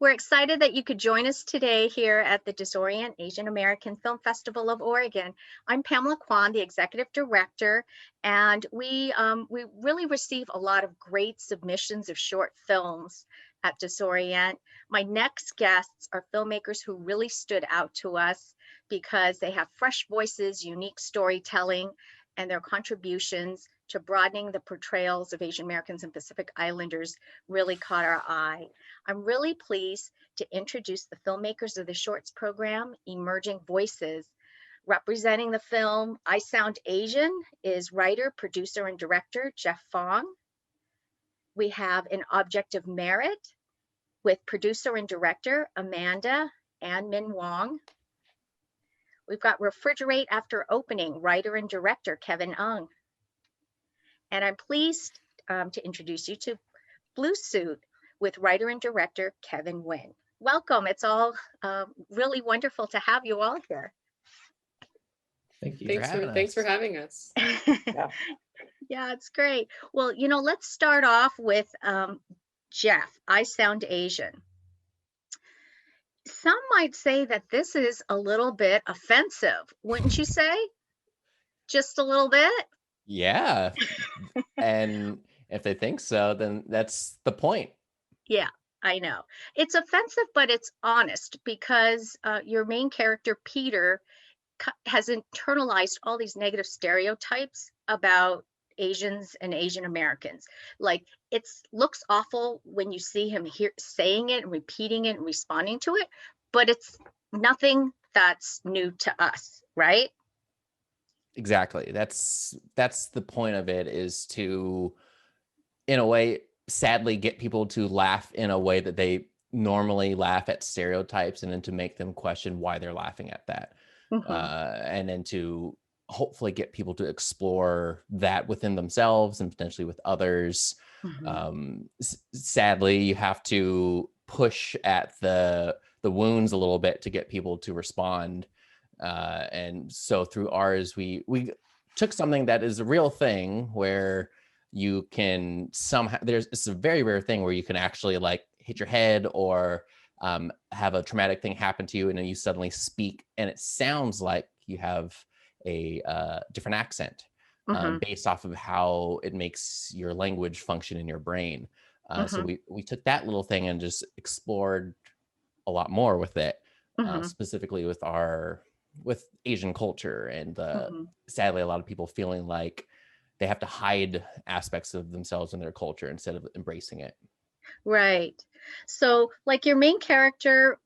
We're excited that you could join us today here at the DisOrient Asian American Film Festival of Oregon. I'm Pamela Kwan, the Executive Director, and we really receive a lot of great submissions of short films at DisOrient. My next guests are filmmakers who really stood out to us because they have fresh voices, unique storytelling, and their contributions to broadening the portrayals of Asian Americans and Pacific Islanders really caught our eye. I'm really pleased to introduce the filmmakers of the shorts program, Emerging Voices. Representing the film I Sound Asian is writer, producer, and director Jeff Fong. We have An Object of Merit with producer and director Amanda and Min Wong. We've got Refrigerate After Opening, writer and director Kevin Ung. And I'm pleased to introduce you to Blue Suit with writer and director Kevin Nguyen. Welcome. It's all really wonderful to have you all here. Thank you Thanks for having us. Yeah, it's great. Well, let's start off with Jeff, I Sound Asian. Some might say that this is a little bit offensive, wouldn't you say? Just a little bit? Yeah. And if they think so, then that's the point. Yeah, I know. It's offensive, but it's honest because your main character, Peter, has internalized all these negative stereotypes about Asians and Asian Americans. Like, it looks awful when you see him saying it and repeating it and responding to it, but it's nothing that's new to us, right? Exactly. That's the point of it, is to, in a way, sadly get people to laugh in a way that they normally laugh at stereotypes, and then to make them question why they're laughing at that. And then to hopefully get people to explore that within themselves and potentially with others. Sadly, you have to push at the wounds a little bit to get people to respond. And so through ours, we took something that is a real thing where you can somehow, it's a very rare thing where you can actually like hit your head or have a traumatic thing happen to you, and then you suddenly speak and it sounds like you have a different accent based off of how it makes your language function in your brain. So we took that little thing and just explored a lot more with it, specifically with Asian culture, and sadly a lot of people feeling like they have to hide aspects of themselves and their culture instead of embracing it. Right. So like your main character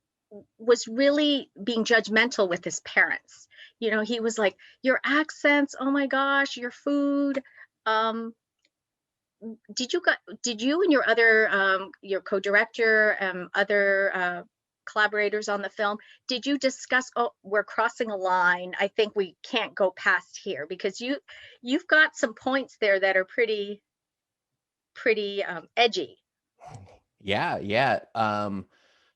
was really being judgmental with his parents. He was like, your accents, oh my gosh, your food. Did you and your other your co-director, other collaborators on the film, did you discuss, oh, we're crossing a line, I think we can't go past here? Because you've got some points there that are pretty edgy. Yeah.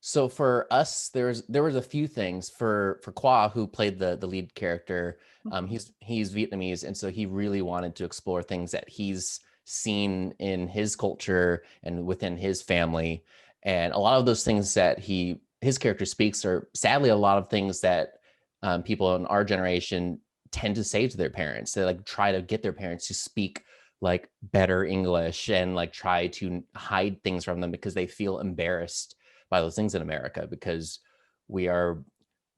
So for us, there was a few things for Qua, who played the lead character. He's Vietnamese, and so he really wanted to explore things that he's seen in his culture and within his family. And a lot of those things that his character speaks are sadly a lot of things that people in our generation tend to say to their parents. They like try to get their parents to speak like better English and like try to hide things from them because they feel embarrassed by those things in America, because we are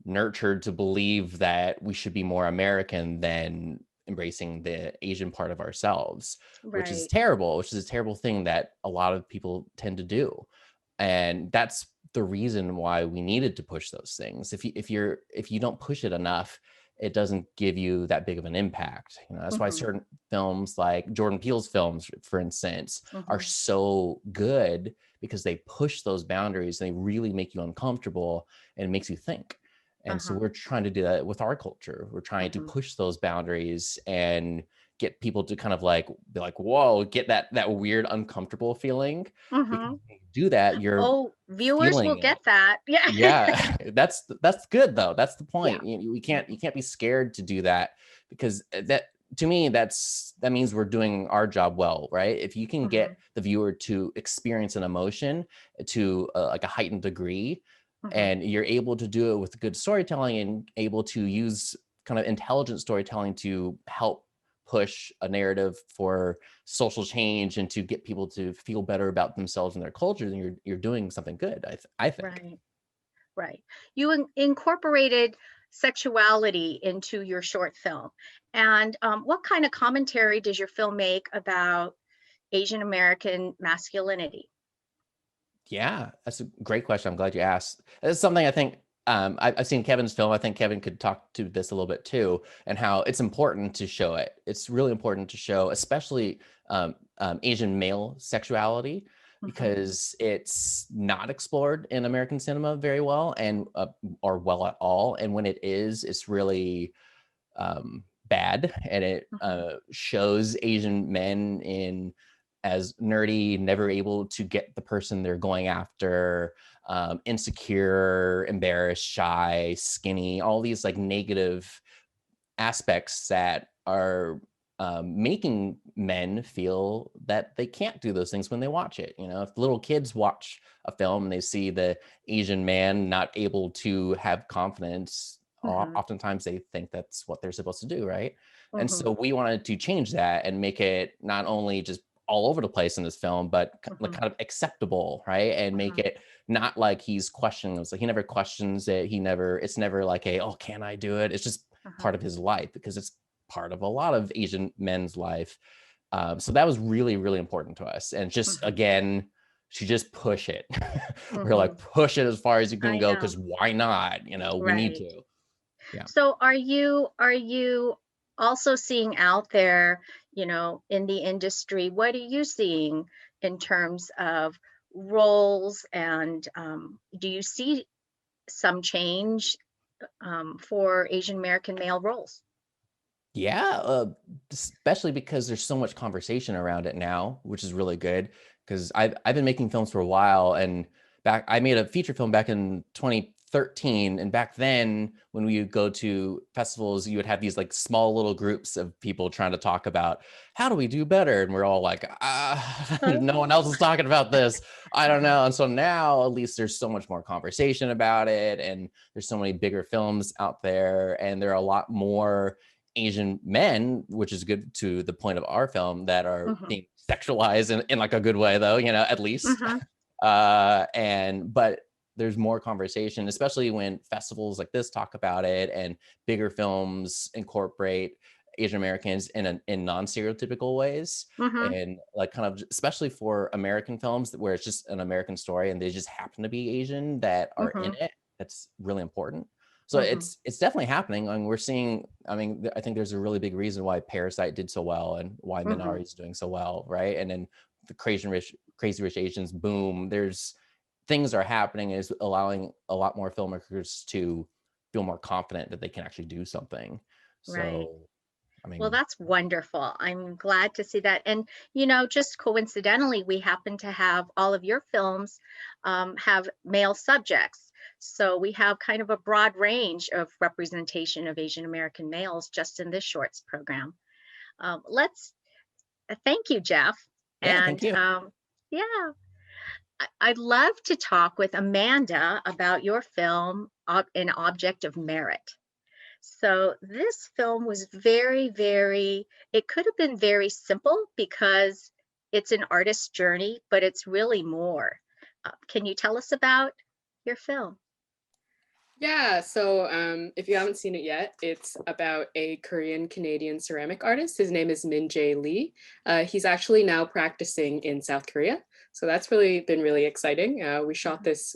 nurtured to believe that we should be more American than embracing the Asian part of ourselves, which is terrible, which is a terrible thing that a lot of people tend to do. And that's the reason why we needed to push those things. If you don't push it enough, it doesn't give you that big of an impact. That's why certain films like Jordan Peele's films, for instance, are so good, because they push those boundaries and they really make you uncomfortable and it makes you think. And so we're trying to do that with our culture. We're trying to push those boundaries and get people to kind of like be like, whoa, get that weird uncomfortable feeling. Because when you do that, you're viewers will get that. Yeah. That's good though. That's the point. You can't be scared to do that, because to me, that means we're doing our job well, right? If you can Mhm. get the viewer to experience an emotion to like a heightened degree, Mhm. and you're able to do it with good storytelling and able to use kind of intelligent storytelling to help push a narrative for social change and to get people to feel better about themselves and their culture, then you're doing something good. I think. Right. Right. You incorporated sexuality into your short film. And what kind of commentary does your film make about Asian American masculinity? Yeah, that's a great question. I'm glad you asked. It's something I think I've seen Kevin's film. I think Kevin could talk to this a little bit too, and how it's important to show it. It's really important to show, especially Asian male sexuality, Hmm. because it's not explored in American cinema very well, and or well at all. And when it is, it's really bad, and it Hmm. shows Asian men in as nerdy, never able to get the person they're going after, insecure, embarrassed, shy, skinny, all these like negative aspects that are making men feel that they can't do those things when they watch it. You know, if little kids watch a film and they see the Asian man not able to have confidence, Hmm. oftentimes they think that's what they're supposed to do, right? And Hmm. so we wanted to change that and make it not only just all over the place in this film, but like Hmm. kind of acceptable, right? And make Hmm. it not like he's questioning us. Like he never questions it. It's never like a, oh, can I do it? It's just Hmm. part of his life, because it's part of a lot of Asian men's life. So that was really, really important to us. And just Hmm. again, to just push it. We're Hmm. like, push it as far as you can I go, know. because why not? You know, we need Right. to. Yeah. So are you also seeing out there, in the industry, what are you seeing in terms of roles and do you see some change for Asian American male roles? Yeah, especially because there's so much conversation around it now, which is really good. Because I've been making films for a while, and I made a feature film back in 2013, and back then when we would go to festivals, you would have these like small little groups of people trying to talk about how do we do better, and we're all like, no one Oh. else is talking about this. I don't Uh-huh. know. And so now at least there's so much more conversation about it, and there's so many bigger films out there, and there are a lot more Asian men, which is good to the point of our film, that are Mhm. being sexualized in like a good way, though, you know, at least. Mhm. But there's more conversation, especially when festivals like this talk about it, and bigger films incorporate Asian Americans in non-stereotypical ways, Mhm. and like kind of especially for American films where it's just an American story and they just happen to be Asian that are in Mhm. it. That's really important. So Mhm. it's definitely happening. I mean, we're seeing. I mean, I think there's a really big reason why Parasite did so well and why Mhm. Minari is doing so well, right? And then the Crazy Rich Asians boom. There's things are happening, is allowing a lot more filmmakers to feel more confident that they can actually do something. Right. So, I Well, mean, that's wonderful. I'm glad to see that. And, just coincidentally, we happen to have all of your films have male subjects. So we have kind of a broad range of representation of Asian American males just in this shorts program. Let's thank you, Jeff. yeah, thank And you. yeah, I'd love to talk with Amanda about your film, An Object of Merit. So this film was very, very, it could have been very simple because it's an artist's journey, but it's really more. Can you tell us about your film? Yeah, so if you haven't seen it yet, it's about a Korean Canadian ceramic artist. His name is Min Jae Lee. He's actually now practicing in South Korea. So that's really been really exciting. We shot Mhm. this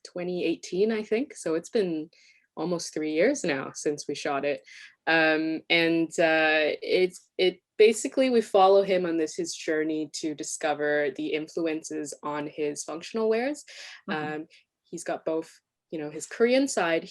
2018, I think. So it's been almost 3 years now since we shot it. It basically we follow him on his journey to discover the influences on his functional wares. Mhm. He's got both his Korean side.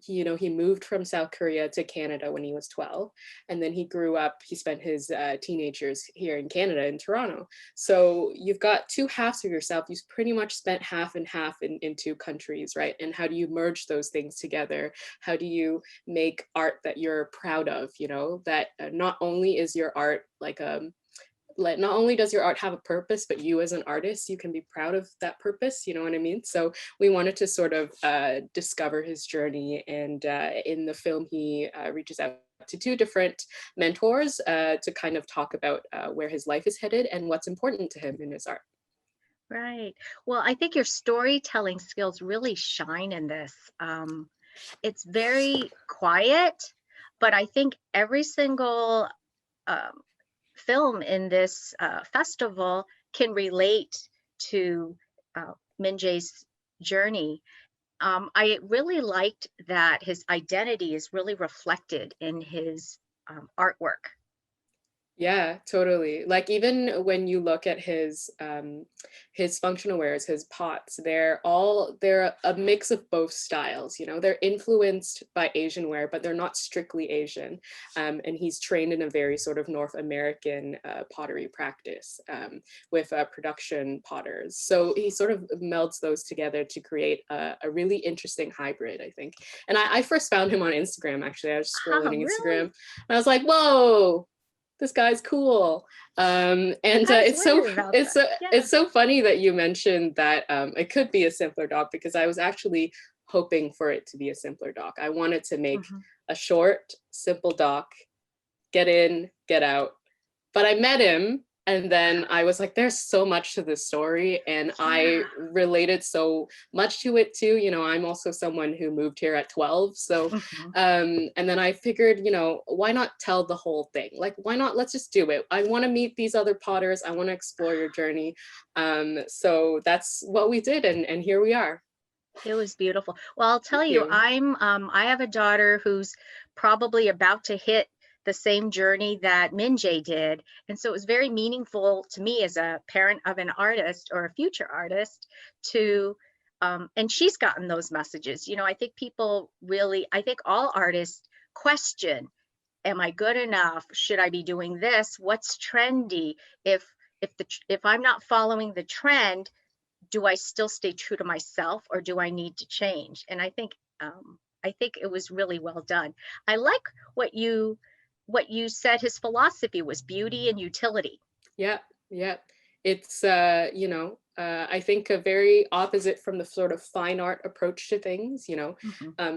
he moved from South Korea to Canada when he was 12, and then he grew up. He spent his teenage years here in Canada, in Toronto. So you've got two halves of yourself. You've pretty much spent half and half in two countries, right? And how do you merge those things together? How do you make art that you're proud of? That not only is your art not only does your art have a purpose, but you as an artist, you can be proud of that purpose, you know what I mean? So we wanted to sort of discover his journey, and in the film, he reaches out to two different mentors to kind of talk about where his life is headed and what's important to him in his art. Right. Well, I think your storytelling skills really shine in this. It's very quiet, but I think every single film in this festival can relate to Min Jae's journey. I really liked that his identity is really reflected in his artwork. Yeah, totally. Like, even when you look at his functional wares, his pots, they're a mix of both styles. They're influenced by Asian ware, but they're not strictly Asian. And he's trained in a very sort of North American pottery practice with production potters. So he sort of melds those together to create a really interesting hybrid, I think. And I first found him on Instagram, actually. I was scrolling Really? Instagram, and I was like, whoa, this guy's cool. And it's so funny that you mentioned that it could be a simpler doc, because I was actually hoping for it to be a simpler doc. I wanted to make a short, simple doc, get in, get out. But I met him, and then I was like, there's so much to this story, and I related so much to it too. I'm also someone who moved here at 12. So, and then I figured, why not tell the whole thing? Like, why not? Let's just do it. I want to meet these other potters. I want to explore your journey. So that's what we did, and here we are. It was beautiful. Well, I'll tell you, I have a daughter who's probably about to hit the same journey that Min Jae did. And so it was very meaningful to me as a parent of an artist or a future artist to, and she's gotten those messages. I think I think all artists question, am I good enough? Should I be doing this? What's trendy? If I'm not following the trend, do I still stay true to myself, or do I need to change? And I think it was really well done. I like what you said his philosophy was: beauty and utility. Yeah. It's I think a very opposite from the sort of fine art approach to things.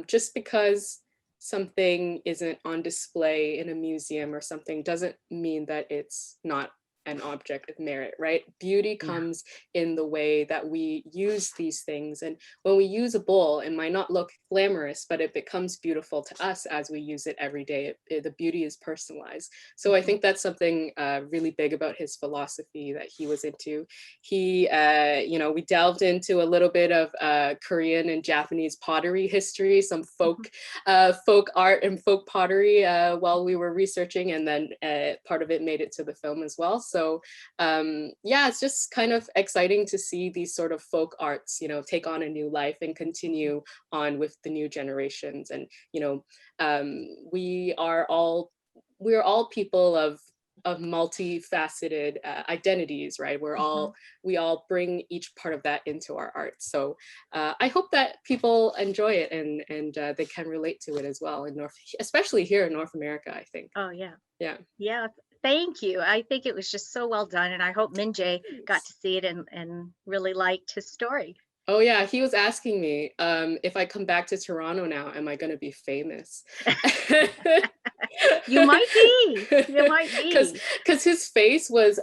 Just because something isn't on display in a museum or something doesn't mean that it's not an object of merit, right? Beauty comes in the way that we use these things. And when we use a bowl, it might not look glamorous, but it becomes beautiful to us as we use it every day. The beauty is personalized. So I think that's something really big about his philosophy that he was into. He, we delved into a little bit of Korean and Japanese pottery history, some folk art and folk pottery while we were researching, and then part of it made it to the film as well. So it's just kind of exciting to see these sort of folk arts, take on a new life and continue on with the new generations. And, we are all people of multifaceted identities, right? We all bring each part of that into our art. So I hope that people enjoy it and they can relate to it as well especially here in North America, I think. Oh yeah. Yeah. Thank you. I think it was just so well done, and I hope Min Jae got to see it and really liked his story. Oh yeah, he was asking me if I come back to Toronto now, am I going to be famous? You might be. Because his face was,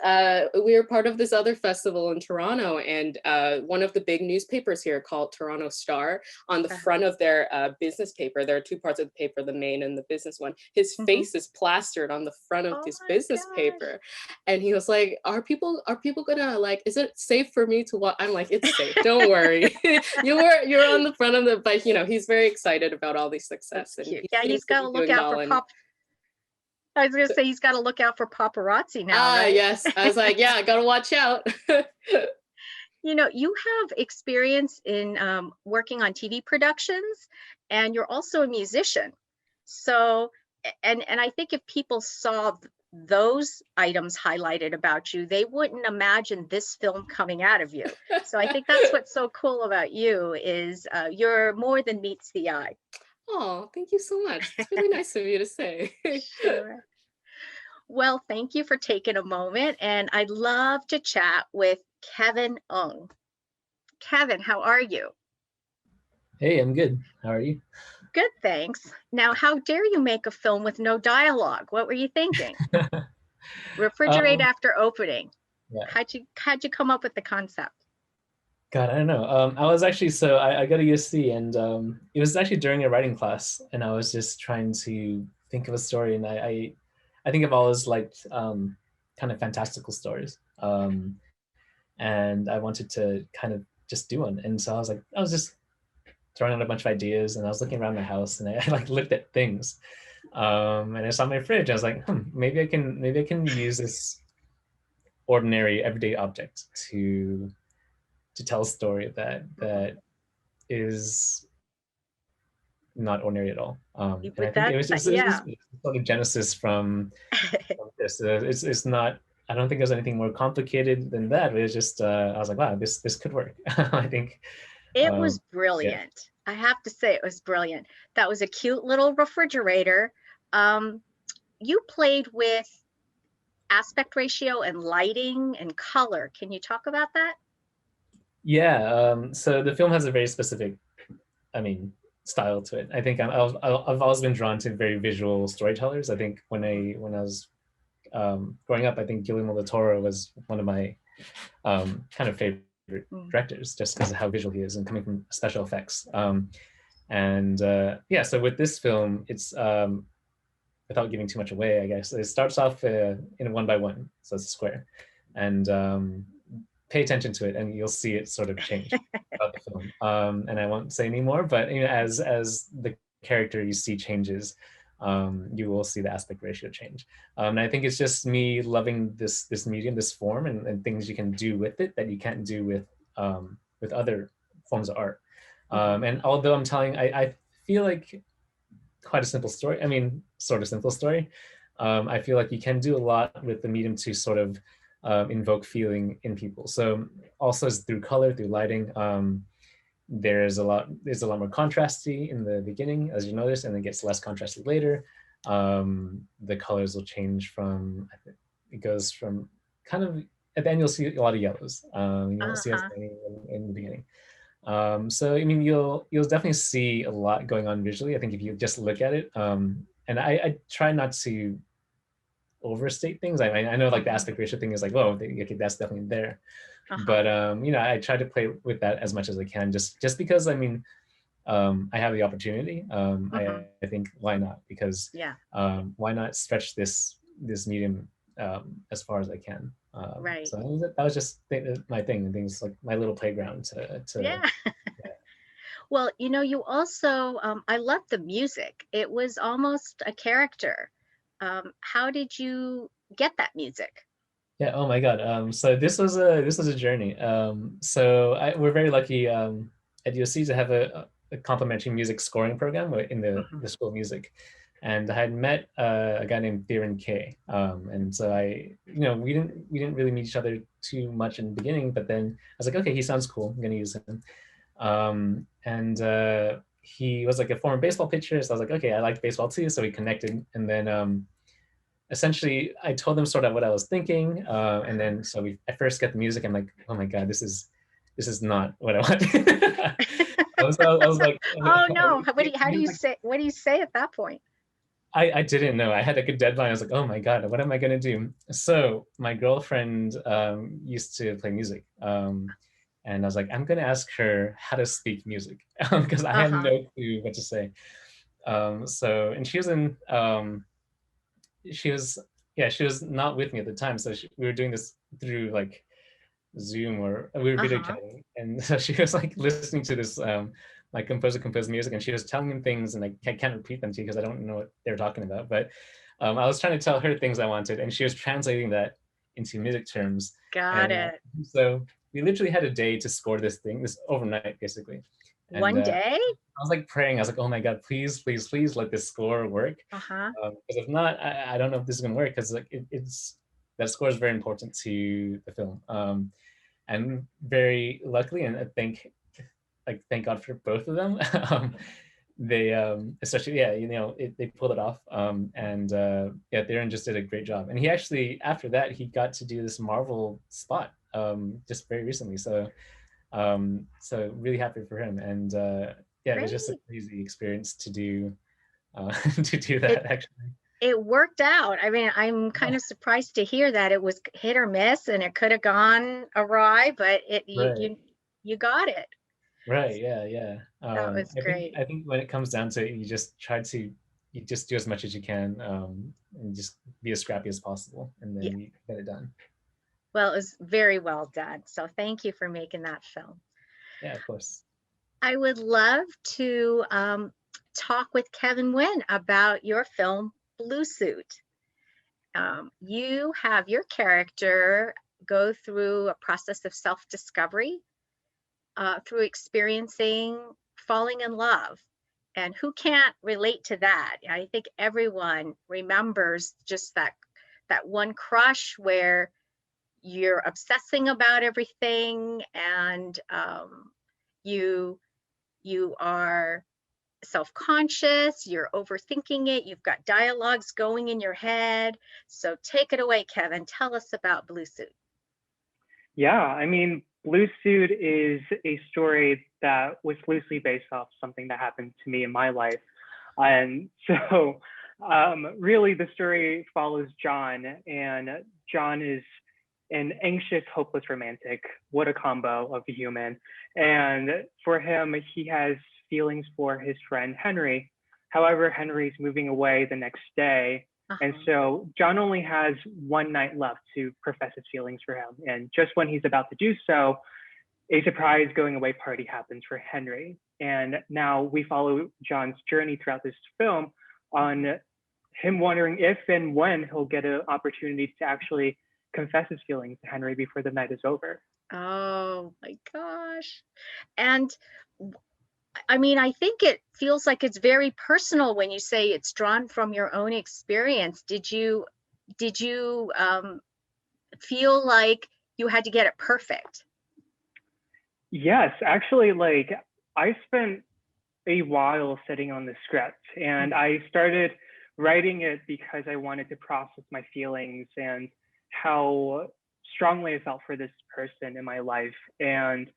we were part of this other festival in Toronto, and one of the big newspapers here called Toronto Star, on the front of their business paper, there are two parts of the paper, the main and the business one. His face is plastered on the front of this business paper. And he was like, are people gonna, like, is it safe for me to watch? I'm like, it's safe, don't worry. You're on the front of the, but he's very excited about all these success. And he's got to look out for I was going to say he's got to look out for paparazzi now. Right? Yes. I was like, I got to watch out. You have experience in working on TV productions, and you're also a musician. So, and I think if people saw those items highlighted about you, they wouldn't imagine this film coming out of you. So I think that's what's so cool about you is you're more than meets the eye. Oh, thank you so much. It's really nice of you to say. Sure. Well, thank you for taking a moment, and I'd love to chat with Kevin Ung. Kevin, how are you? Hey, I'm good. How are you? Good, thanks. Now, how dare you make a film with no dialogue? What were you thinking? Refrigerate Um, after opening. yeah. How'd you come up with the concept? God, I don't know. I was actually I got a USC, and it was actually during a writing class, and I was just trying to think of a story, and I think I've always liked kind of fantastical stories, and I wanted to kind of just do one, and so I was just throwing out a bunch of ideas, and I was looking around the house, and I like looked at things, and I saw my fridge. I was like, maybe I can use this ordinary everyday object to tell a story that is not ordinary at all. And I think it was just Yeah. sort of genesis from this. It's not. I don't think there's anything more complicated than that. It was just I was like, wow, this could work. I think. It was Yeah. brilliant. I have to say it was brilliant. That was a cute little refrigerator. Um, you played with aspect ratio and lighting and color. Can you talk about that? Yeah. So the film has a very specific, I mean, style to it. I think I've always been drawn to very visual storytellers. I think when I was growing up, I think Guillermo del Toro was one of my kind of favorite directors, just because of how visual he is and coming from special effects. And yeah, so with this film, it's without giving too much away, I guess it starts off in a 1x1, so it's a square, and pay attention to it, and you'll see it sort of change throughout the film. And I won't say any more, but you know, as the character you see changes, you will see the aspect ratio change. And I think it's just me loving this medium, this form, and things you can do with it that you can't do with other forms of art. And although I'm telling, I feel like quite a simple story. I mean, sort of simple story. I feel like you can do a lot with the medium to sort of invoke feeling in people. So also through color, through lighting. There's a lot more contrasty in the beginning, as you notice, and it gets less contrasty later. The colors will change from, it goes from kind of, at the end you'll see a lot of yellows. You won't see as many in the beginning. So I mean, you'll definitely see a lot going on visually, I think, if you just look at it. And I try not to overstate things. I know like the aspect ratio thing is like, whoa, okay, that's definitely there. But you know, I try to play with that as much as I can, just because I mean, I have the opportunity. I think why not? Because why not stretch this medium as far as I can? Right. So that was just my thing, and things like my little playground to Yeah. Well, you know, you also, I love the music. It was almost a character. How did you get that music? Yeah. Oh my God. So this was a journey. So we're very lucky at USC to have a complimentary music scoring program in the School of Music, and I had met a guy named Theron K. And so we didn't really meet each other too much in the beginning, but then I was like, okay, he sounds cool. I'm gonna use him. And he was like a former baseball pitcher, so I was like, okay, I like baseball too. So we connected, and then essentially I told them sort of what I was thinking, and then so I first get the music. I'm like, oh my God, this is not what I want. I was like, oh no, how do you say, what do you say at that point? I didn't know. I had like a deadline. I was like, oh my God, what am I gonna do? So my girlfriend used to play music. And I was like, I'm gonna ask her how to speak music because I had no clue what to say. So, and she was not with me at the time. So we were doing this through like Zoom, or we were video chatting. And so she was like listening to this like composed music, and she was telling him things, and I can't repeat them to you because I don't know what they're talking about. But I was trying to tell her things I wanted, and she was translating that into music terms. Got it. So we literally had a day to score this overnight, basically. One day? I was like praying. I was like, oh my God, please, please, please let this score work. Uh-huh. Because if not, I don't know if this is gonna work, because like it's that score is very important to the film. And very luckily, and I think thank God for both of them. They especially they pulled it off. And yeah, Theron just did a great job. And he actually, after that, he got to do this Marvel spot just very recently. So so really happy for him. And yeah, it was just a Great. crazy experience to do to do It, that actually. it worked out. I mean, I'm kind of surprised to hear that it was hit or miss and it could have gone awry, but Right. you got it. Right. Yeah. Yeah. That was great. I think when it comes down to it, you just do as much as you can, and just be as scrappy as possible, and Yeah. then you get it done. Well, it was very well done. So thank you for making that film. Yeah, of course. I would love to talk with Kevin Nguyen about your film, Blue Suit. You have your character go through a process of self-discovery through experiencing falling in love. And who can't relate to that? I think everyone remembers just that one crush where you're obsessing about everything, and you are self-conscious, you're overthinking it, you've got dialogues going in your head. So take it away, Kevin. Tell us about Blue Suit. Yeah, I mean, Blue Suit is a story that was loosely based off something that happened to me in my life. And so really the story follows John, and John is an anxious, hopeless romantic. What a combo of a human. And for him, he has feelings for his friend Henry. However, Henry's moving away the next day. And so John only has one night left to profess his feelings for him. And just when he's about to do so, a surprise going away party happens for Henry. And now we follow John's journey throughout this film on him wondering if and when he'll get an opportunity to actually confess his feelings to Henry before the night is over. Oh my gosh. And I mean, I think it feels like it's very personal when you say it's drawn from your own experience. Did you feel like you had to get it perfect? Yes, actually, like I spent a while sitting on the script, and I started writing it because I wanted to process my feelings and how strongly I felt for this person in my life. And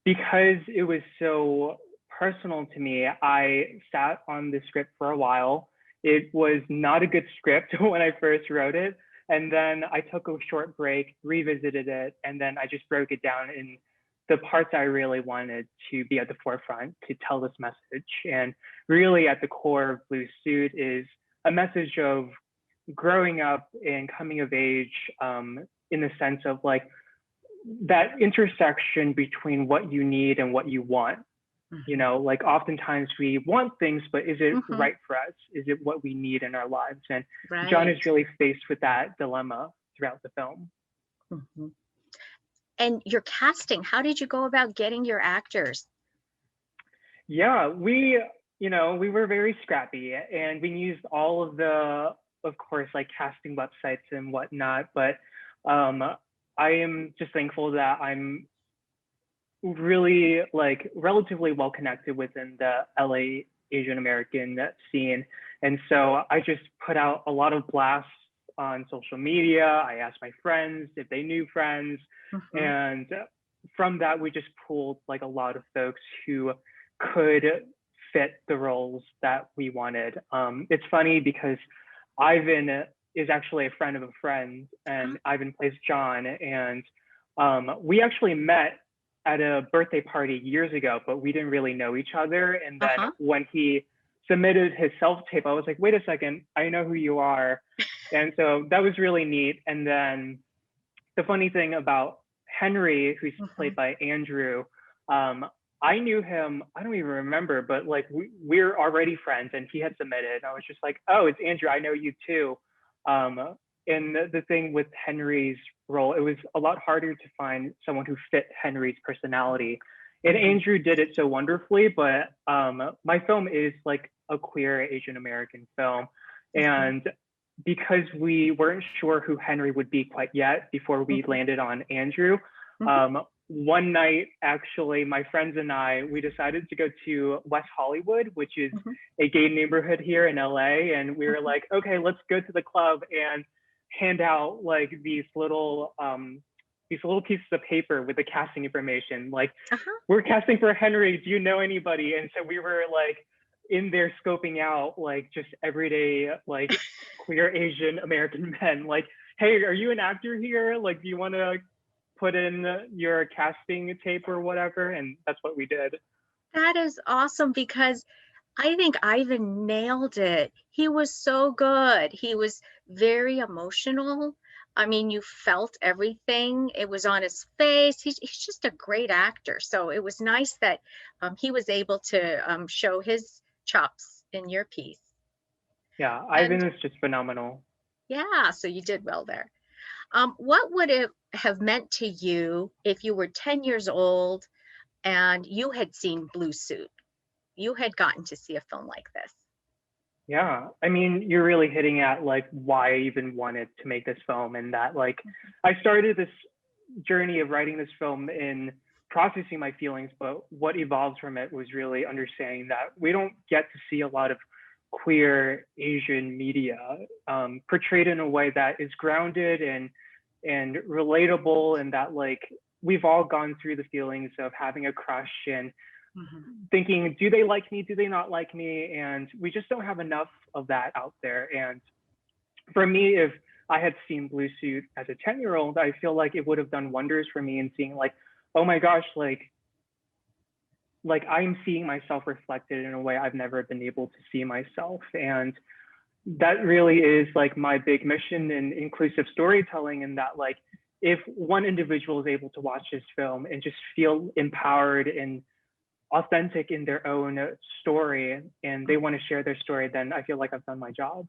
because it was so personal to me, I sat on the script for a while. It was not a good script when I first wrote it. And then I took a short break, revisited it, and then I just broke it down in the parts I really wanted to be at the forefront to tell this message. And really at the core of Blue Suit is a message of growing up and coming of age, in the sense of like that intersection between what you need and what you want. You know, like oftentimes we want things, but is it right for us? Is it what we need in our lives? And John is really faced with that dilemma throughout the film. And your casting, how did you go about getting your actors? Yeah, we were very scrappy, and we used all of the, of course, like casting websites and whatnot. But I am just thankful that I'm really like relatively well connected within the LA Asian American scene. And so I just put out a lot of blasts on social media. I asked my friends if they knew friends. And from that, we just pulled like a lot of folks who could fit the roles that we wanted. It's funny because Ivan is actually a friend of a friend, and Ivan plays John. And we actually met at a birthday party years ago, but we didn't really know each other. And then when he submitted his self-tape, I was like, wait a second, I know who you are. And so that was really neat. And then the funny thing about Henry, who's played by Andrew, I knew him, I don't even remember, but like we're already friends, and he had submitted. I was just like, oh, it's Andrew, I know you too. And the thing with Henry's role, it was a lot harder to find someone who fit Henry's personality. And Andrew did it so wonderfully, but my film is like a queer Asian American film. And because we weren't sure who Henry would be quite yet before we landed on Andrew, one night, actually, my friends and I, we decided to go to West Hollywood, which is a gay neighborhood here in LA. And we were like, okay, let's go to the club and hand out like these little pieces of paper with the casting information. Like, we're casting for Henry. Do you know anybody? And so we were like in there scoping out like just everyday like queer Asian American men. Like, hey, are you an actor here? Like, do you want to put in your casting tape or whatever? And that's what we did. That is awesome, because I think Ivan nailed it. He was so good. He was very emotional. I mean, you felt everything. It was on his face. He's just a great actor. So it was nice that he was able to show his chops in your piece. Yeah, Ivan is just phenomenal. Yeah, so you did well there. What would it have meant to you if you were 10 years old and you had seen Blue Suit? You had gotten to see a film like this. Yeah, I mean, you're really hitting at like why I even wanted to make this film, and that like I started this journey of writing this film in processing my feelings, but what evolves from it was really understanding that we don't get to see a lot of queer Asian media portrayed in a way that is grounded and relatable, and that like we've all gone through the feelings of having a crush and thinking, do they like me, do they not like me? And we just don't have enough of that out there. And for me, if I had seen Blue Suit as a 10-year-old, I feel like it would have done wonders for me in seeing like, oh my gosh, like I'm seeing myself reflected in a way I've never been able to see myself. And that really is like my big mission in inclusive storytelling, and that like if one individual is able to watch this film and just feel empowered and authentic in their own story and they want to share their story, then I feel like I've done my job.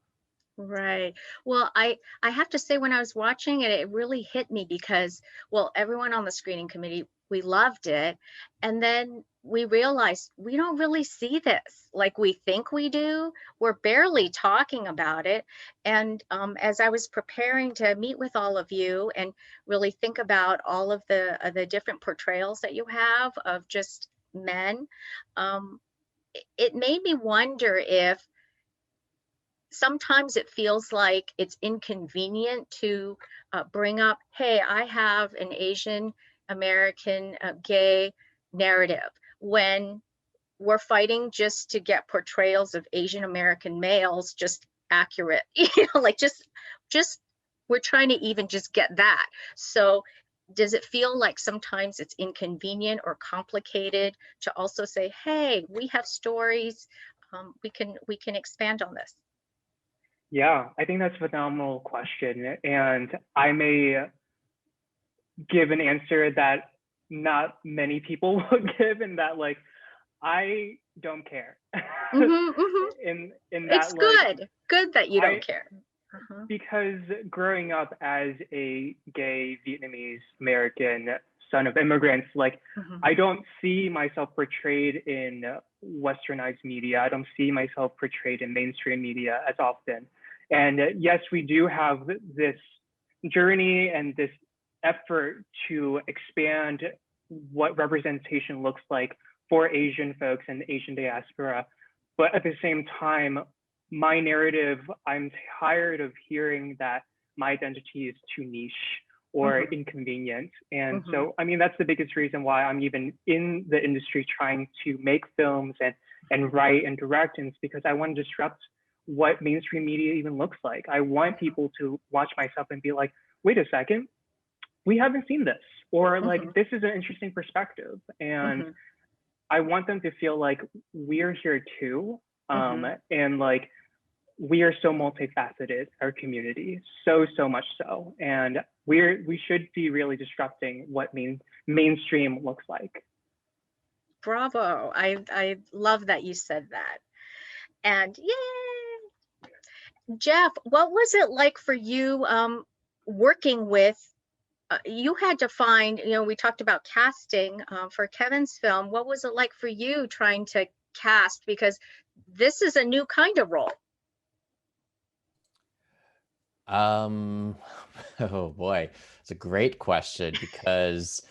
Right. Well, I have to say, when I was watching it, it really hit me because, well, everyone on the screening committee, we loved it. And then we realized we don't really see this like we think we do. We're barely talking about it. And as I was preparing to meet with all of you and really think about all of the different portrayals that you have of just men, it made me wonder if sometimes it feels like it's inconvenient to bring up, hey, I have an Asian American gay narrative, when we're fighting just to get portrayals of Asian American males just accurate, like just we're trying to even just get that. So does it feel like sometimes it's inconvenient or complicated to also say, hey, we have stories, we can expand on this? Yeah, I think that's a phenomenal question. And I may give an answer that not many people will give, in that like, I don't care. In that, it's like, good that you don't care. Because growing up as a gay Vietnamese American son of immigrants, like I don't see myself portrayed in westernized media. I don't see myself portrayed in mainstream media as often. And yes, we do have this journey and this effort to expand what representation looks like for Asian folks and Asian diaspora. But at the same time, my narrative, I'm tired of hearing that my identity is too niche or inconvenient. And so, I mean, that's the biggest reason why I'm even in the industry trying to make films and write and direct. And it's because I want to disrupt what mainstream media even looks like. I want people to watch myself and be like, wait a second, we haven't seen this, or like, this is an interesting perspective. And I want them to feel like we're here too. And like, we are so multifaceted, our community, so much so. And we should be really disrupting what mainstream looks like. Bravo. I love that you said that. And yay! Jeff, what was it like for you working with you had to find, we talked about casting for Kevin's film. What was it like for you trying to cast? Because this is a new kind of role. Oh boy, it's a great question because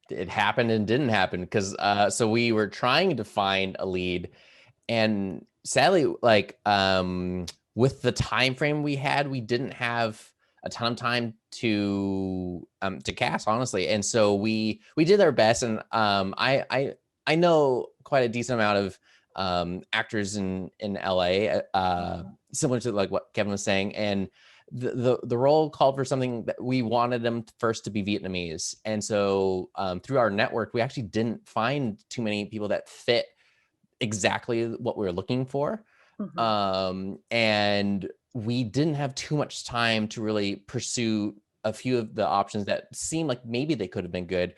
it happened and didn't happen because so we were trying to find a lead, and sadly, like with the time frame we had, we didn't have a ton of time to cast, honestly, and so we did our best, and I know quite a decent amount of actors in LA, similar to like what Kevin was saying, and the role called for something that we wanted them first to be Vietnamese, and so through our network, we actually didn't find too many people that fit exactly what we were looking for. And we didn't have too much time to really pursue a few of the options that seemed like maybe they could have been good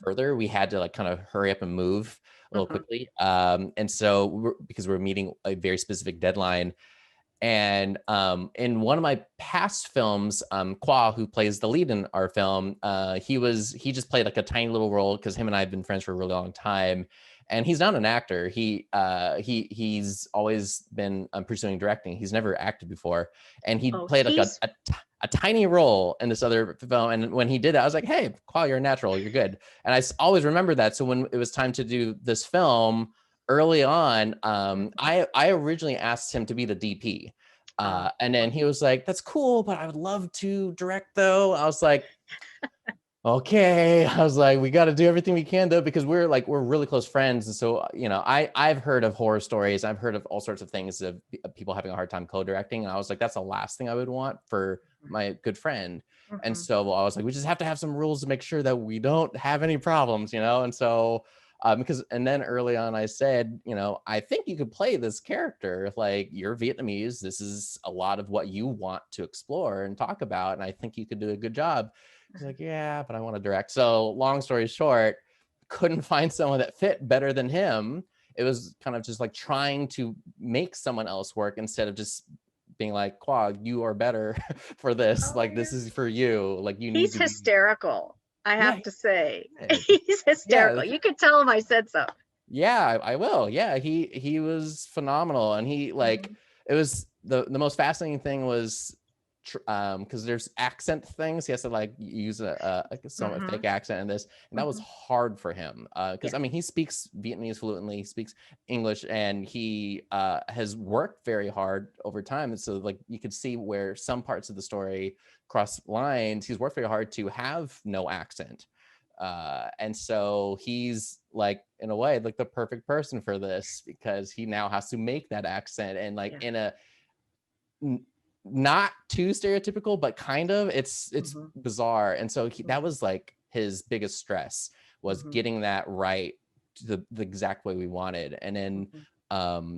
further. We had to like kind of hurry up and move a little quickly. And so because we're meeting a very specific deadline. And in one of my past films, Qua, who plays the lead in our film, he just played like a tiny little role because him and I have been friends for a really long time. And he's not an actor. He's always been pursuing directing. He's never acted before, and he played like a tiny role in this other film. And when he did that, I was like, "Hey, Qua, you're a natural. You're good." And I always remember that. So when it was time to do this film early on, I originally asked him to be the DP, and then he was like, "That's cool, but I would love to direct, though." I was like, okay. I was like, we got to do everything we can though, because we're really close friends. And so, I've heard of horror stories. I've heard of all sorts of things of people having a hard time co-directing. And I was like, that's the last thing I would want for my good friend. And so I was like, we just have to have some rules to make sure that we don't have any problems, And so, and then early on I said, I think you could play this character. Like, you're Vietnamese. This is a lot of what you want to explore and talk about. And I think you could do a good job. He's like, yeah, but I want to direct. So long story short, couldn't find someone that fit better than him. It was kind of just like trying to make someone else work instead of just being like, Qua, you are better for this. Like, this is for you. Like, you need He's to hysterical, I have to say. He's hysterical. You could tell him I said so. Yeah, I will. Yeah, he was phenomenal. And he like, it was the most fascinating thing was because there's accent things. He has to like use a fake accent in this, and that was hard for him because I mean, he speaks Vietnamese fluently, he speaks English, and he has worked very hard over time. And so like you could see where some parts of the story cross lines. He's worked very hard to have no accent, and so he's like, in a way, like the perfect person for this, because he now has to make that accent, and like in a not too stereotypical, but kind of, it's bizarre. And so that was like his biggest stress, was getting that right to the exact way we wanted. And then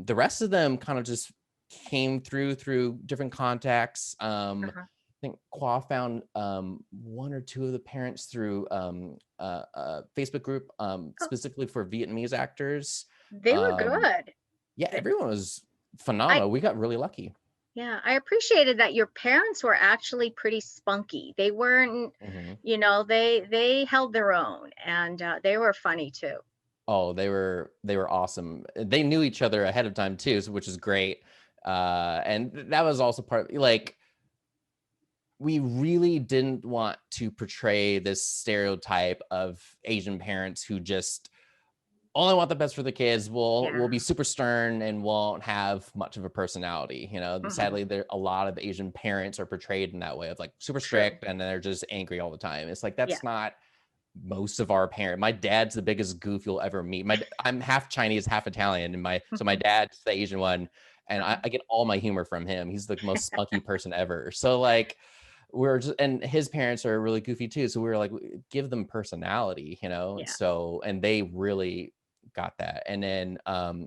the rest of them kind of just came through different contacts. I think Qua found one or two of the parents through a Facebook group specifically for Vietnamese actors. They were good. Yeah, everyone was phenomenal. We got really lucky. Yeah, I appreciated that your parents were actually pretty spunky. They weren't, they held their own, and they were funny too. Oh, they were awesome. They knew each other ahead of time too, which is great. And that was also part, like, we really didn't want to portray this stereotype of Asian parents who just only want the best for the kids, will be super stern and won't have much of a personality. Sadly, a lot of Asian parents are portrayed in that way, of like super strict and they're just angry all the time. It's like, that's not most of our parents. My dad's the biggest goof you'll ever meet. I'm half Chinese, half Italian, and so my dad's the Asian one, and I get all my humor from him. He's the most spunky person ever. So like, and his parents are really goofy too. So we were like, give them personality, So, and they really got that. And then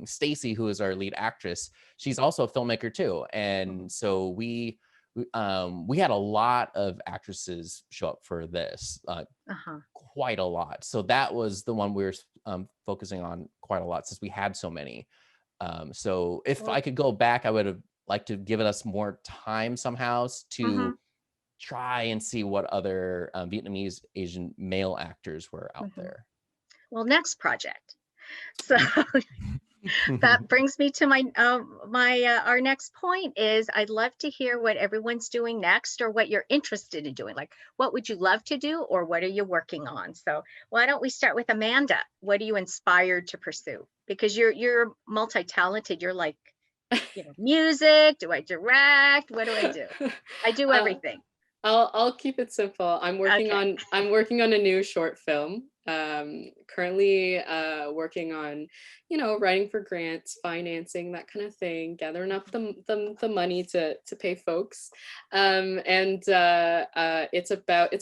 Stacy, who is our lead actress, she's also a filmmaker too. And so we had a lot of actresses show up for this, quite a lot. So that was the one we were focusing on quite a lot, since we had so many. So if I could go back, I would have liked to give us more time somehow to try and see what other Vietnamese Asian male actors were out there. Well, next project. So that brings me to my our next point is I'd love to hear what everyone's doing next, or what you're interested in doing. Like, what would you love to do, or what are you working on? So why don't we start with Amanda? What are you inspired to pursue? Because you're multi-talented. You're like, music. Do I direct? What do I do? I do everything. I'll keep it simple. I'm working on a new short film. Currently working on, writing for grants, financing, that kind of thing, gathering up the money to pay folks. It's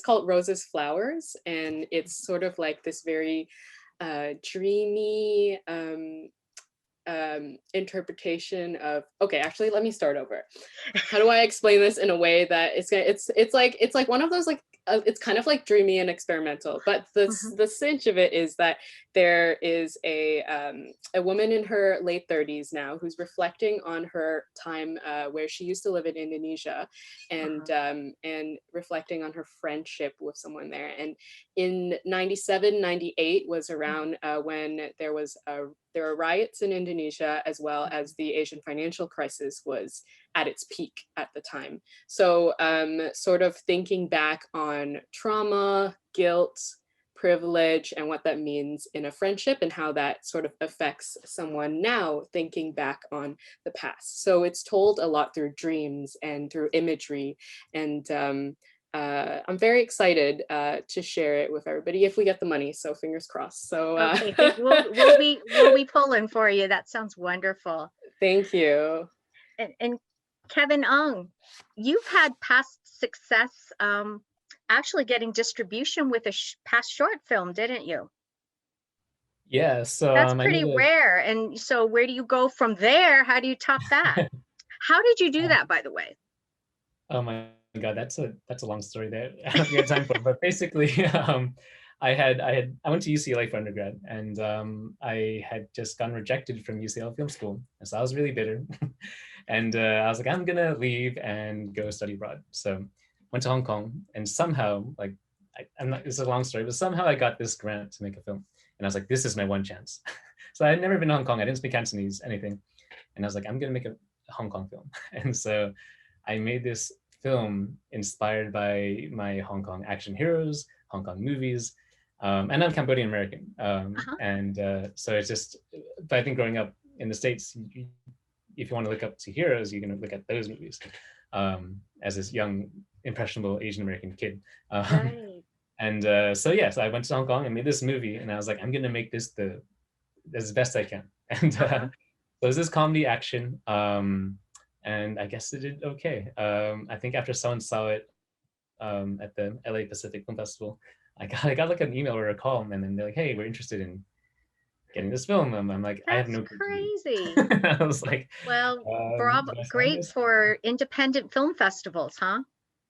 called Roses Flowers, and it's sort of like this very dreamy interpretation of, okay, actually let me start over. How do I explain this in a way that it's like one of those, like it's kind of like dreamy and experimental, but the cinch of it is that there is a woman in her late 30s now who's reflecting on her time where she used to live in Indonesia, and reflecting on her friendship with someone there. And in 97, 98 was around when there were riots in Indonesia, as well as the Asian financial crisis was at its peak at the time. So sort of thinking back on trauma, guilt, privilege, and what that means in a friendship, and how that sort of affects someone now thinking back on the past. So it's told a lot through dreams and through imagery. And I'm very excited to share it with everybody if we get the money. So fingers crossed. So okay, we'll be pulling for you. That sounds wonderful. Thank you. And Kevin Ung, you've had past success actually getting distribution with a past short film, didn't you? Yeah, so that's pretty rare. And so where do you go from there? How do you top that? How did you do that, by the way? Oh my God, that's a long story that I don't have time for. But basically, I went to UCLA for undergrad, and I had just gotten rejected from UCLA Film School, and so I was really bitter. And I was like, I'm gonna leave and go study abroad. So went to Hong Kong, and somehow, like, it's a long story, but somehow I got this grant to make a film, and I was like, this is my one chance. So I had never been to Hong Kong. I didn't speak Cantonese, anything, and I was like, I'm gonna make a Hong Kong film. And so I made this film inspired by my Hong Kong action heroes, Hong Kong movies, and I'm Cambodian American. And so it's just, but I think growing up in the States, if you want to look up to heroes, you're going to look at those movies as this young, impressionable Asian American kid. Right. And so I went to Hong Kong and made this movie, and I was like, I'm going to make this as best I can. And so it's this comedy action. And I guess it did okay. I think after someone saw it at the LA Pacific Film Festival, I got like an email or a call, and then they're like, "Hey, we're interested in getting this film." I'm like, that's I have no crazy. I was like, well, bravo, great for independent film festivals, huh?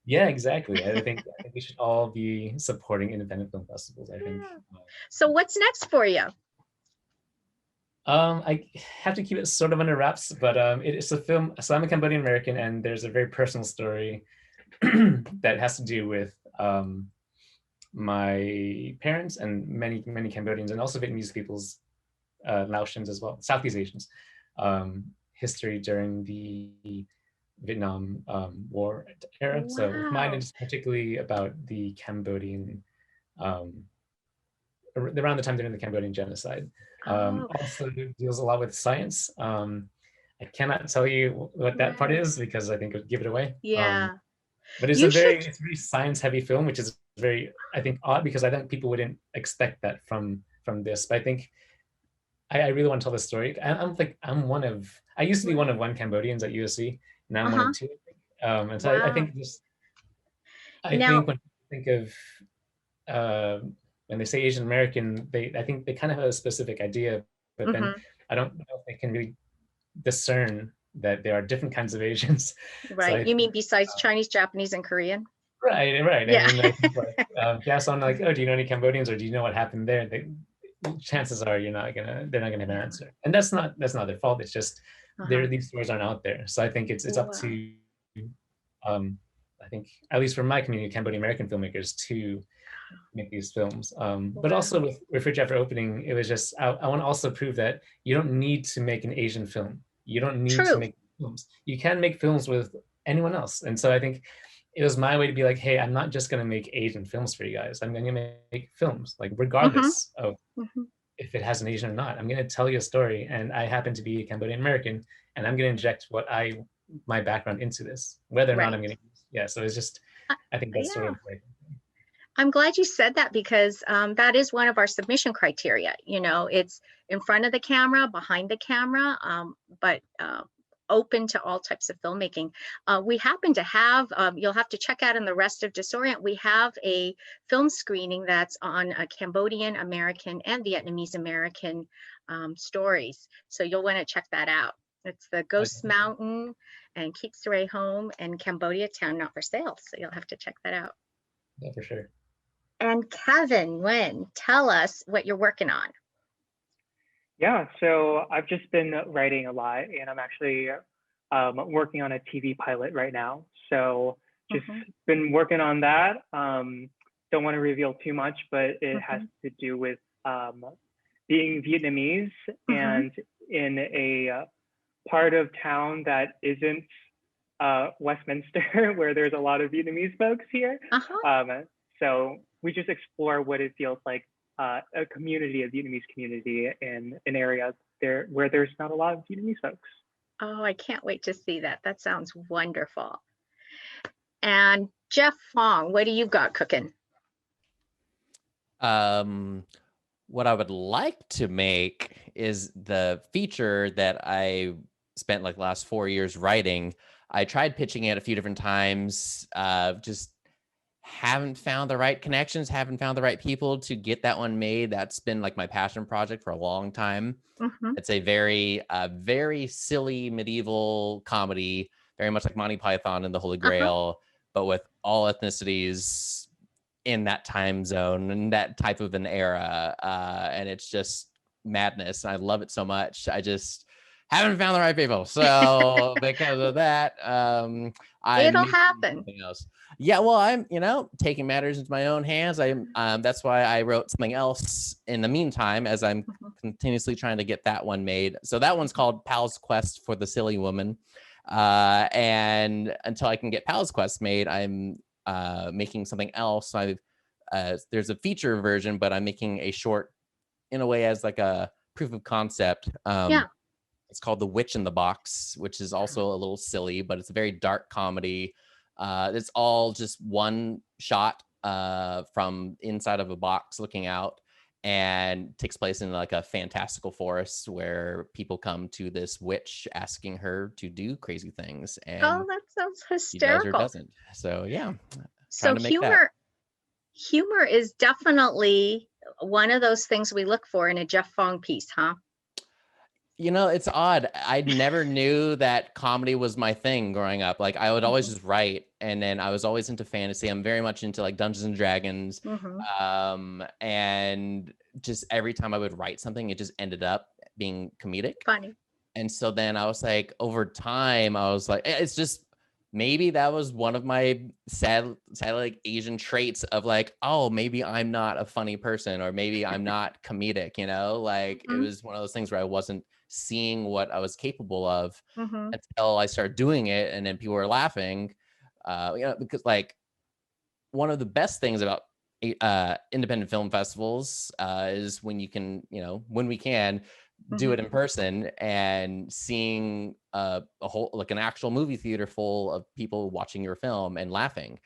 Yeah, exactly. I think we should all be supporting independent film festivals, I think. So what's next for you? I have to keep it sort of under wraps, but it's a film. So I'm a Cambodian American, and there's a very personal story that has to do with my parents and many Cambodians, and also Vietnamese people's, Laotians as well, Southeast Asians, history during the Vietnam War era. Wow. So mine is particularly about the Cambodian, around the time during the Cambodian genocide. Also deals a lot with science. I cannot tell you what that part is because I think it would give it away. Yeah. But it's it's a very science heavy film, which is very, I think, odd, because I think people wouldn't expect that from this. But I think I really want to tell the story. I used to be one of one Cambodians at USC. Now I'm one of two. And so I think when you think of when they say Asian American, I think they kind of have a specific idea, but then I don't know if they can really discern that there are different kinds of Asians. Right. So you mean besides Chinese, Japanese, and Korean? Right. Yeah. I mean, I think so I'm like, oh, do you know any Cambodians, or do you know what happened there? Chances are they're not gonna have an answer, and that's not their fault. It's just these stories aren't out there. So I think it's up to I think, at least for my community, Cambodian American filmmakers to make these films. But also with Refrigerate After Opening, it was just, I want to also prove that you don't need to make an Asian film. You don't need to make films. You can make films with anyone else. And so I think it was my way to be like, hey, I'm not just going to make Asian films for you guys. I'm going to make films, like regardless of if it has an Asian or not. I'm going to tell you a story, and I happen to be a Cambodian American, and I'm going to inject my background into this, whether or not I'm going to. So it's just, I think that's sort of like. I'm glad you said that, because that is one of our submission criteria. You know, it's in front of the camera, behind the camera, but open to all types of filmmaking. We happen to have, you'll have to check out in the rest of DisOrient, we have a film screening that's on Cambodian American and Vietnamese American stories. So you'll want to check that out. It's the Ghost Mountain and Keep Saray Home and Cambodia Town Not for Sale. So you'll have to check that out. Yeah, for sure. And Kevin, Nguyen, tell us what you're working on. Yeah, so I've just been writing a lot, and I'm actually working on a TV pilot right now. So just been working on that. Don't want to reveal too much, but it has to do with being Vietnamese and in a part of town that isn't Westminster, where there's a lot of Vietnamese folks here. So we just explore what it feels like a Vietnamese community in an area there where there's not a lot of Vietnamese folks. Oh, I can't wait to see that. That sounds wonderful. And Jeff Fong, what do you got cooking? What I would like to make is the feature that I spent like the last 4 years writing. I tried pitching it a few different times, just haven't found the right connections, haven't found the right people to get that one made. That's been like my passion project for a long time. It's a very silly medieval comedy, very much like Monty Python and the Holy Grail, but with all ethnicities in that time zone and that type of an era. And it's just madness. I love it so much. I just haven't found the right people. So because of that, it'll happen. Else. Yeah, well, I'm, taking matters into my own hands. That's why I wrote something else in the meantime, as I'm continuously trying to get that one made. So that one's called Pal's Quest for the Silly Woman. And until I can get Pal's Quest made, I'm making something else. There's a feature version, but I'm making a short in a way as like a proof of concept. It's called The Witch in the Box, which is also a little silly, but it's a very dark comedy. It's all just one shot from inside of a box looking out, and takes place in like a fantastical forest where people come to this witch asking her to do crazy things. And that sounds hysterical. She does or doesn't. So yeah. So humor is definitely one of those things we look for in a Jeff Fong piece, huh? It's odd. I never knew that comedy was my thing growing up. Like I would always just write, and then I was always into fantasy. I'm very much into like Dungeons and Dragons. And just every time I would write something, it just ended up being comedic. Funny. And so then I was like, over time, I was like, it's just, maybe that was one of my sad like Asian traits of like, oh, maybe I'm not a funny person, or maybe I'm not comedic, like it was one of those things where I wasn't seeing what I was capable of until I started doing it. And then people were laughing, because like one of the best things about independent film festivals is when you can, when we can do it in person, and seeing a whole, like an actual movie theater full of people watching your film and laughing.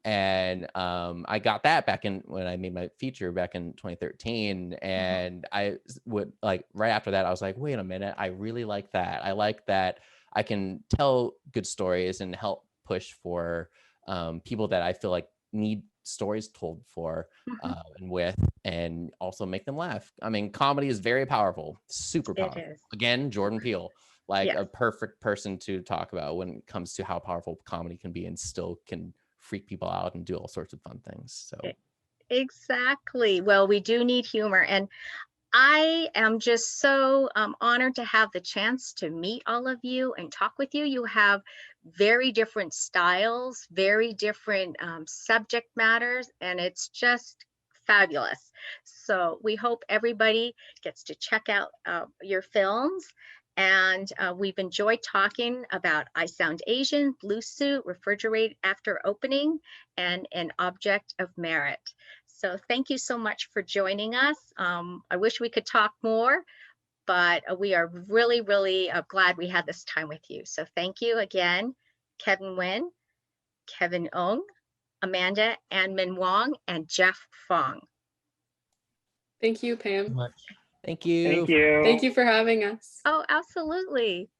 And I got that back when I made my feature back in 2013. And I would like, right after that, I was like, wait a minute, I really like that. I like that I can tell good stories and help push for people that I feel like need stories told for and with, and also make them laugh. I mean, comedy is very powerful, super powerful. Again, Jordan Peele, like a perfect person to talk about when it comes to how powerful comedy can be and still can freak people out and do all sorts of fun things. So exactly. Well, we do need humor. And I am just so honored to have the chance to meet all of you and talk with you. You have very different styles, very different subject matters, and it's just fabulous. So we hope everybody gets to check out your films. And we've enjoyed talking about I Sound Asian, Blue Suit, Refrigerate After Opening, and An Object of Merit. So thank you so much for joining us. I wish we could talk more, but we are really, really glad we had this time with you. So thank you again, Kevin Nguyen, Kevin Ong, Amanda and Min Wong, and Jeff Fong. Thank you, Pam. Much. Thank you. Thank you. Thank you for having us. Oh, absolutely.